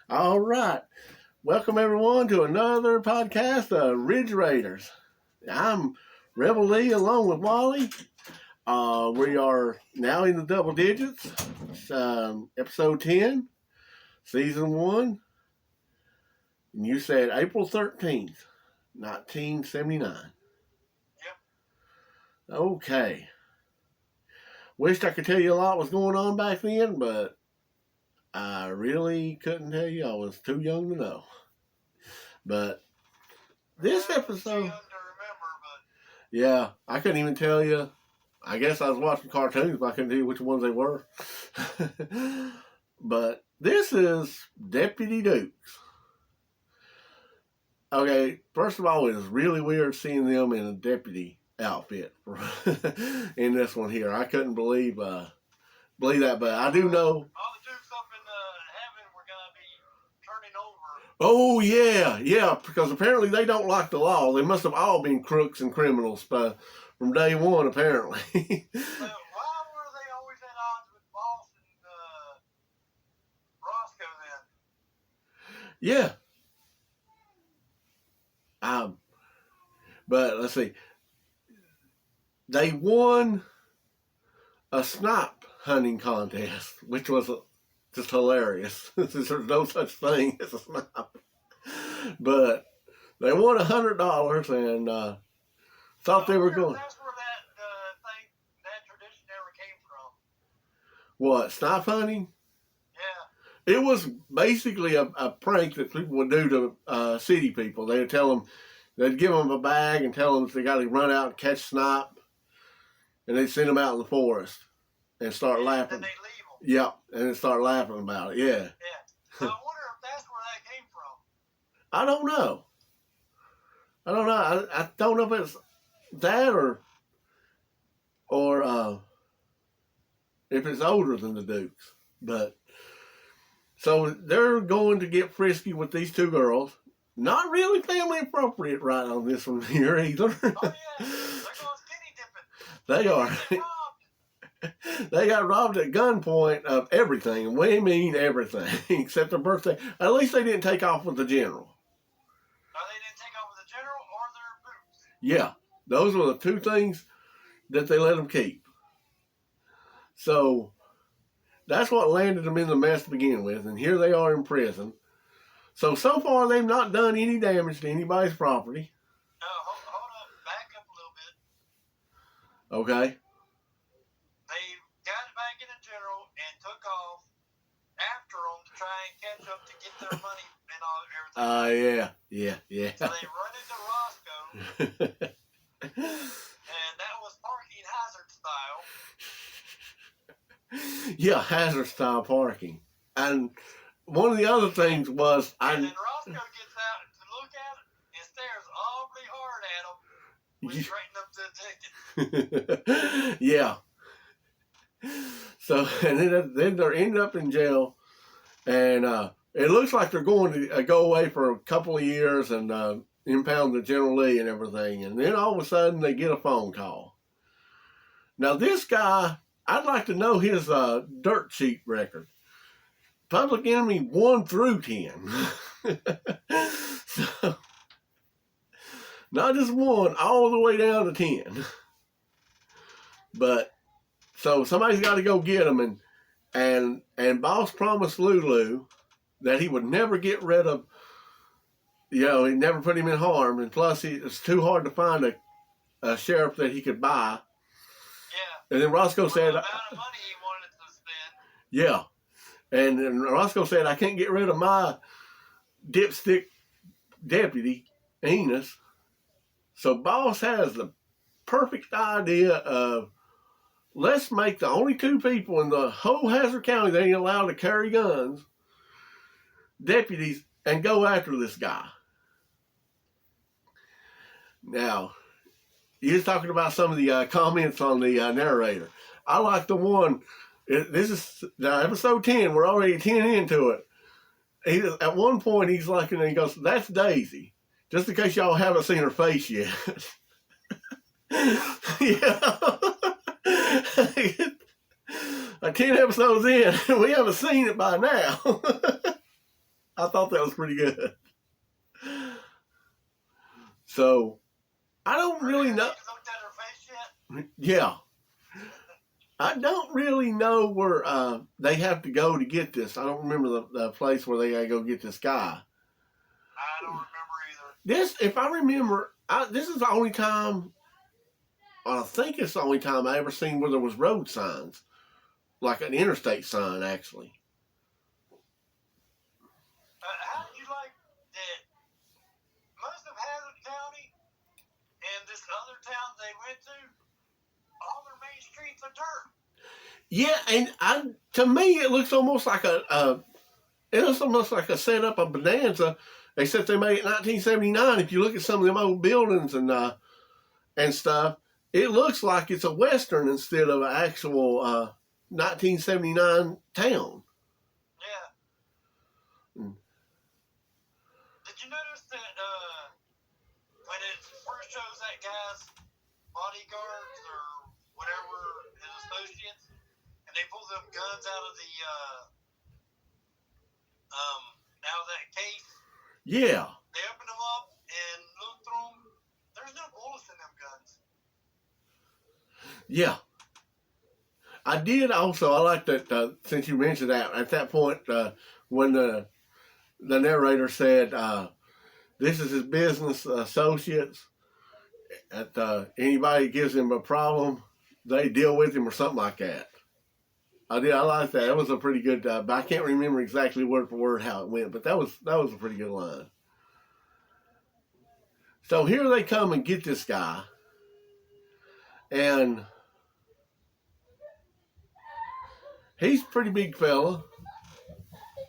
All right. Welcome, everyone, to another podcast of Ridge Raiders. I'm Rebel Lee along with Wally. We are now in the double digits. It's, episode 10, season 1. And you said April 13th, 1979. Yep. Okay. Wished I could tell you a lot was going on back then, but I really couldn't tell you. I was too young to know. But this episode, yeah, I couldn't even tell you. I guess I was watching cartoons, but I couldn't tell you which ones they were. But this is Deputy Dukes. Okay, first of all, it was really weird seeing them in a deputy outfit in this one here. I couldn't believe that, but I do know. All the Dukes up in heaven were gonna be turning over. Oh yeah, because apparently they don't like the law. They must have all been crooks and criminals from day one, apparently. Why were they always at odds with Boss and Roscoe then? Yeah. But let's see. They won a snipe hunting contest, which was just hilarious. There's no such thing as a snipe. But they won $100 and thought they were going. That's where that tradition ever came from. What, snipe hunting? Yeah. It was basically a prank that people would do to city people. They'd tell them, they'd give them a bag and tell them they got to run out and catch snipe, and they'd send them out in the forest and start laughing. And they leave them. Yeah, and then start laughing about it. Yeah. Yeah. So I wonder if that's where that came from. I don't know. I don't know if it's that or if it's older than the Dukes. But so they're going to get frisky with these two girls. Not really family appropriate right on this one here either. Oh yeah, they're going skinny dipping. They are. They got robbed at gunpoint of everything, and we mean everything except their birthday. At least they didn't take off with the general. No, they didn't take off with the general or their boots. Yeah, those were the two things that they let them keep. So that's what landed them in the mess to begin with, and here they are in prison. So far they've not done any damage to anybody's property. No, hold up, back up a little bit. Okay. They got back in the general and took off after them to try and catch up to get their money and everything. Yeah. So they run into Roscoe, and that was parking hazard style. Yeah, hazard style parking. And one of the other things was and then Roscoe gets out to look at it and stares awfully hard at him when he's writing up the ticket. Yeah. So, and then they're ended up in jail, and it looks like they're going to go away for a couple of years and impound the General Lee and everything. And then all of a sudden they get a phone call. Now this guy, I'd like to know his dirt sheet record. Public Enemy 1 through 10. So, not just 1, all the way down to 10. But so somebody's got to go get him, and Boss promised Lulu that he would never get rid of, he'd never put him in harm, and plus it's too hard to find a sheriff that he could buy. Yeah. And then Roscoe said, the amount of money he wanted to spend. Yeah. And Roscoe said, I can't get rid of my dipstick deputy, Enos. So Boss has the perfect idea of, let's make the only 2 people in the whole Hazard County that ain't allowed to carry guns, deputies, and go after this guy. Now, you was talking about some of the comments on the narrator. I like the one. This is now episode 10. We're already 10 into it. At one point, he's like, and he goes, "That's Daisy." Just in case y'all haven't seen her face yet. Yeah. 10 episodes in, we haven't seen it by now. I thought that was pretty good. So I don't really know. You looked at her face yet? Yeah, I don't really know where they have to go to get this. I don't remember the place where they gotta go get this guy. I don't remember either. This, if I remember, this is the only time. I think it's the only time I ever seen where there was road signs, like an interstate sign, actually. How did you like that? Most of Hazard County and this other town they went to, all their main streets are dirt. Yeah, and to me, it looks almost like it looks almost like a setup of Bonanza, except they made it in 1979. If you look at some of them old buildings and stuff, it looks like it's a Western instead of an actual 1979 town. Yeah. Did you notice that when it first shows that guy's bodyguards or whatever, his associates, and they pull them guns out of the that case? Yeah. They open them up and look through them. There's no bullets in them guns. Yeah. I did also. I like that since you mentioned that at that point when the narrator said this is his business associates. Anybody gives him a problem, they deal with him or something like that. I like that. That was a pretty good. But I can't remember exactly word for word how it went. But that was a pretty good line. So here they come and get this guy, and he's a pretty big fella,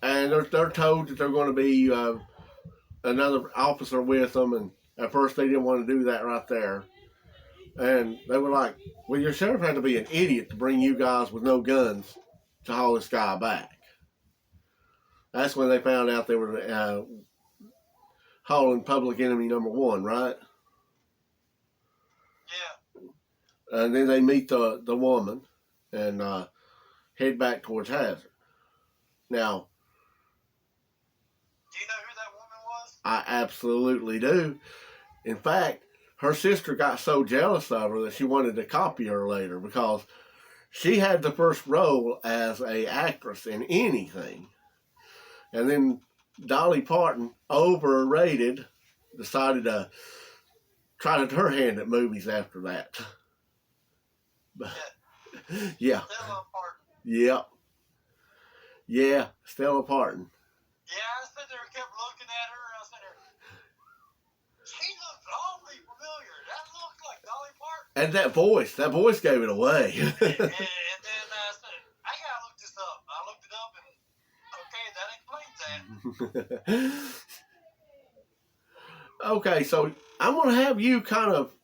and they're told that they're going to be another officer with them, and at first they didn't want to do that right there, and they were like, "Well, your sheriff had to be an idiot to bring you guys with no guns to haul this guy back." That's when they found out they were hauling public enemy number one, right? Yeah. And then they meet the woman and head back towards Hazard. Now, do you know who that woman was? I absolutely do. In fact, her sister got so jealous of her that she wanted to copy her later because she had the first role as a actress in anything. And then Dolly Parton, overrated, decided to try her hand at movies after that. But, yeah. Stella Parton. Yep. Yeah, Stella Parton. Yeah, I stood there and kept looking at her, and I said, she looks awfully familiar. That looks like Dolly Parton. And that voice gave it away. and then I said, I gotta look this up. I looked it up, and okay, that explains that. Okay, so I'm going to have you kind of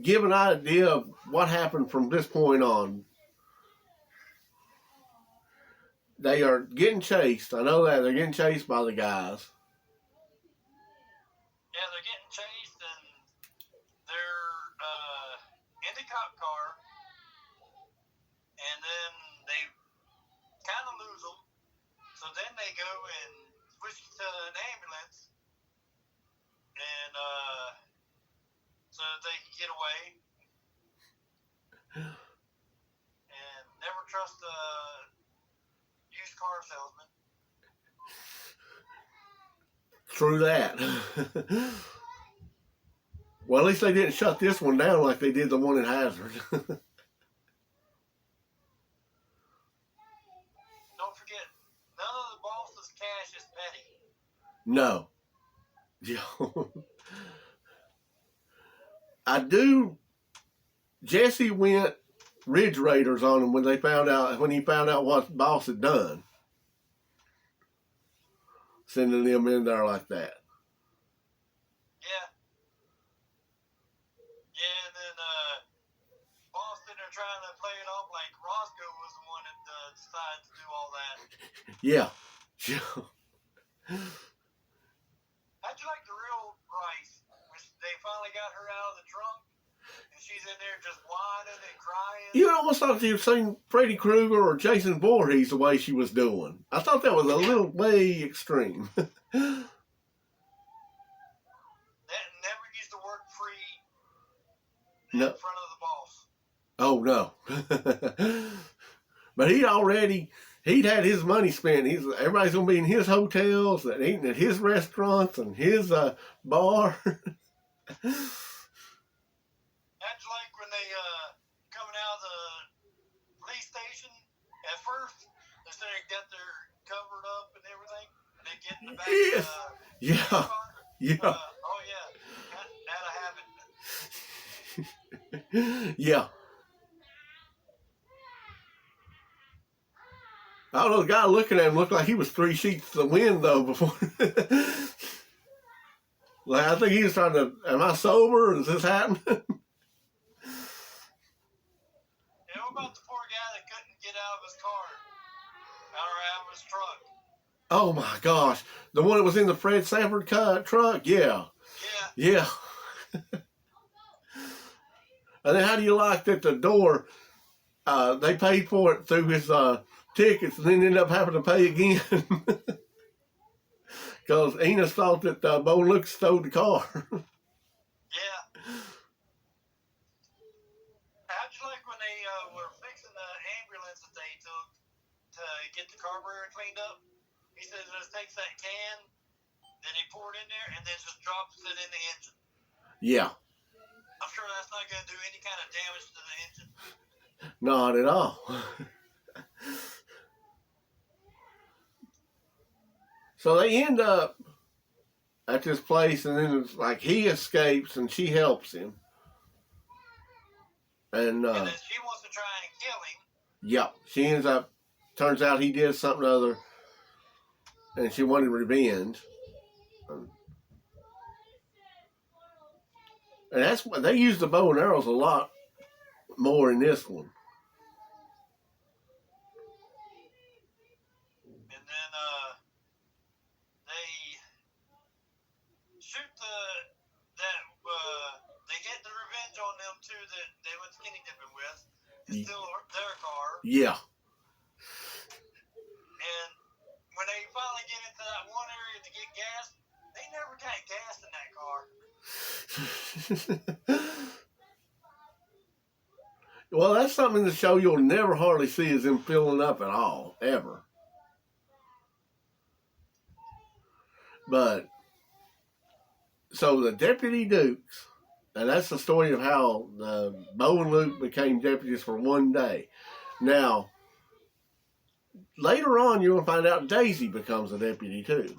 give an idea of what happened from this point on. They are getting chased. I know that. They're getting chased by the guys. Yeah, they're getting chased, and they're in the cop car, and then they kind of lose them. So then they go and switch to an ambulance, and so they can get away. And never trust a used car salesman. True that. Well, at least they didn't shut this one down like they did the one in Hazard. Don't forget, none of the boss's cash is petty. No. I do. Jesse went Ridge Raiders on him when he found out what boss had done. Sending them in there like that. Yeah. Yeah, and then boss sitting there trying to play it off like Roscoe was the one that decided to do all that. Yeah. How'd you like the real Bryce? Which they finally got her out of the trunk, and she's in there just whining and crying. You almost thought you'd seen Freddy Krueger or Jason Voorhees the way she was doing. I thought that was a little way extreme. That never used to work free in No. front of the boss. Oh no. But he'd had his money spent. Everybody's gonna be in his hotels and eating at his restaurants and his bar. That's like when they coming out of the police station. At first, they said they got their covered up and everything, and they get in the back Yes. of the Yeah. car. Yeah. Oh yeah, that'll happen. Yeah. I don't know, the guy looking at him looked like he was 3 sheets to the wind though before. Like, I think he was trying to, am I sober? Is this happening? You know about the poor guy that couldn't get out of his car, out of his truck? Oh my gosh. The one that was in the Fred Sanford truck? Yeah. Yeah. Yeah. And then how do you like that the door, they paid for it through his tickets and then ended up having to pay again? Because Enos thought that Bo Lucas stole the car. Yeah. How'd you like when they were fixing the ambulance that they took to get the carburetor cleaned up? He says just takes that can that he poured in there and then just drops it in the engine. Yeah. I'm sure that's not going to do any kind of damage to the engine. Not at all. So they end up at this place, and then it's like he escapes and she helps him. And And then she wants to try and kill him. yeah, she ends up, turns out he did something other, and she wanted revenge. And that's what they use the bow and arrows a lot more in this one. And then they shoot they get the revenge on them too that they went skinny dipping with. It's still their car. Yeah. And when they finally get into that one area to get gas, they never got gas in that car. Well, that's something in the show you'll never hardly see is them filling up at all, ever. But, so the Deputy Dukes, and that's the story of how Bo and Luke became deputies for one day. Now, later on, you'll find out Daisy becomes a deputy too.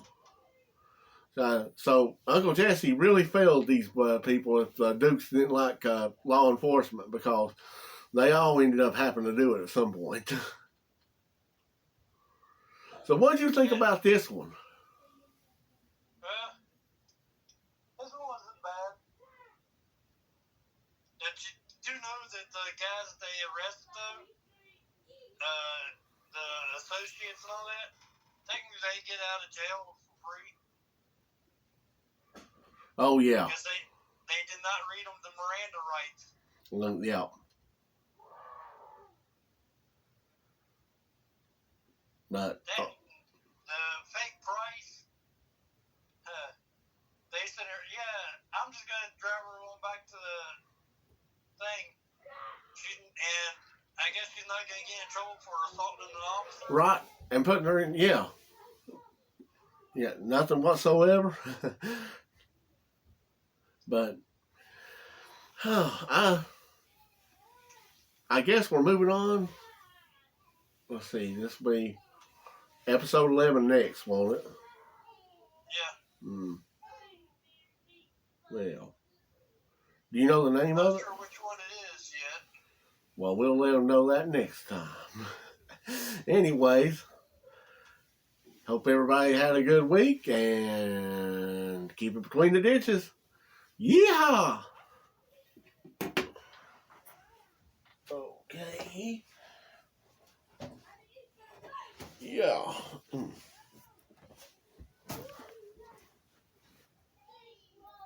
So Uncle Jesse really failed these people if the Dukes didn't like law enforcement, because they all ended up having to do it at some point. So what did you think about this one? This one wasn't bad. Did you know that the guys that they arrested though, the associates and all that, technically they get out of jail for free? Oh yeah. Because they did not read them the Miranda rights. Yeah. But The fake price, they said, yeah, I'm just going to drive her on back to the thing. And I guess she's not going to get in trouble for assaulting an officer. right, and putting her in, yeah, nothing whatsoever. But I guess we're moving on. Let's see, this will be episode 11 next, won't it? Yeah. Well, do you know the name of Not it? sure which one it is yet. Well, we'll let them know that next time. Anyways, hope everybody had a good week, and keep it between the ditches. Yeah. Okay. Yeah.